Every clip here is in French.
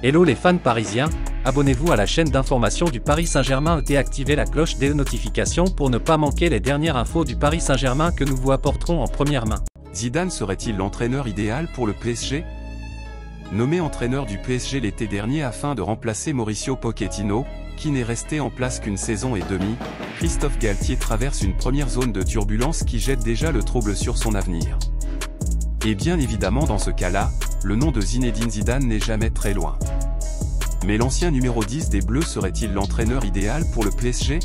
Hello les fans parisiens, abonnez-vous à la chaîne d'information du Paris Saint-Germain et activez la cloche des notifications pour ne pas manquer les dernières infos du Paris Saint-Germain que nous vous apporterons en première main. Zidane serait-il l'entraîneur idéal pour le PSG? Nommé entraîneur du PSG l'été dernier afin de remplacer Mauricio Pochettino, qui n'est resté en place qu'une saison et demie, Christophe Galtier traverse une première zone de turbulence qui jette déjà le trouble sur son avenir. Et bien évidemment dans ce cas-là, le nom de Zinedine Zidane n'est jamais très loin. Mais l'ancien numéro 10 des Bleus serait-il l'entraîneur idéal pour le PSG?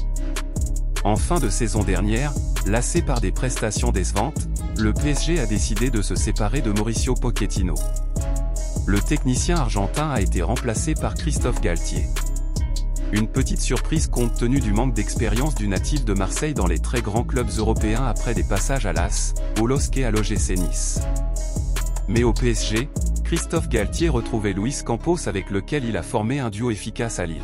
En fin de saison dernière, lassé par des prestations décevantes, le PSG a décidé de se séparer de Mauricio Pochettino. Le technicien argentin a été remplacé par Christophe Galtier. Une petite surprise compte tenu du manque d'expérience du natif de Marseille dans les très grands clubs européens après des passages à l'AS, au LOSC et à l'OGC Nice. Mais au PSG, Christophe Galtier retrouvait Luis Campos avec lequel il a formé un duo efficace à Lille.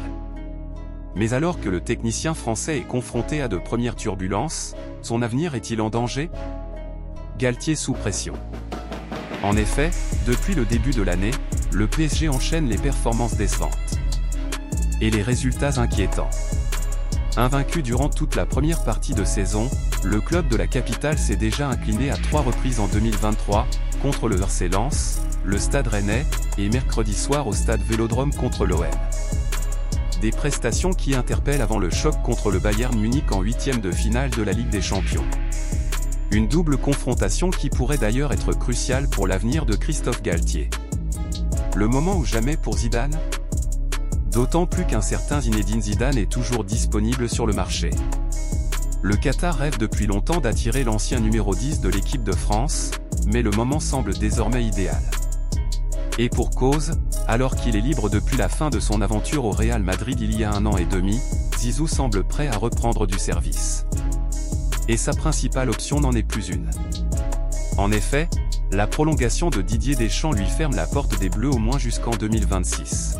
Mais alors que le technicien français est confronté à de premières turbulences, son avenir est-il en danger? Galtier sous pression. En effet, depuis le début de l'année, le PSG enchaîne les performances décevantes. Et les résultats inquiétants. Invaincu durant toute la première partie de saison, le club de la capitale s'est déjà incliné à 3 reprises en 2023, contre le RC Lens, le Stade Rennais, et mercredi soir au Stade Vélodrome contre l'OM. Des prestations qui interpellent avant le choc contre le Bayern Munich en 8e de finale de la Ligue des Champions. Une double confrontation qui pourrait d'ailleurs être cruciale pour l'avenir de Christophe Galtier. Le moment ou jamais pour Zidane? D'autant plus qu'un certain Zinedine Zidane est toujours disponible sur le marché. Le Qatar rêve depuis longtemps d'attirer l'ancien numéro 10 de l'équipe de France, mais le moment semble désormais idéal. Et pour cause, alors qu'il est libre depuis la fin de son aventure au Real Madrid il y a 1 an et demi, Zizou semble prêt à reprendre du service. Et sa principale option n'en est plus une. En effet, la prolongation de Didier Deschamps lui ferme la porte des Bleus au moins jusqu'en 2026.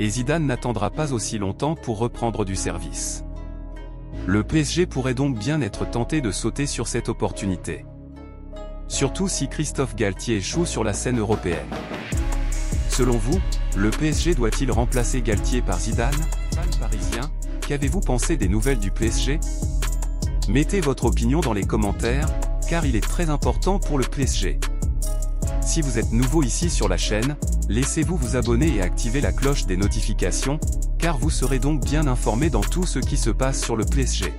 Et Zidane n'attendra pas aussi longtemps pour reprendre du service. Le PSG pourrait donc bien être tenté de sauter sur cette opportunité. Surtout si Christophe Galtier échoue sur la scène européenne. Selon vous, le PSG doit-il remplacer Galtier par Zidane? Fans parisiens, qu'avez-vous pensé des nouvelles du PSG? Mettez votre opinion dans les commentaires, car il est très important pour le PSG. Si vous êtes nouveau ici sur la chaîne, laissez-vous vous abonner et activer la cloche des notifications, car vous serez donc bien informé dans tout ce qui se passe sur le PSG.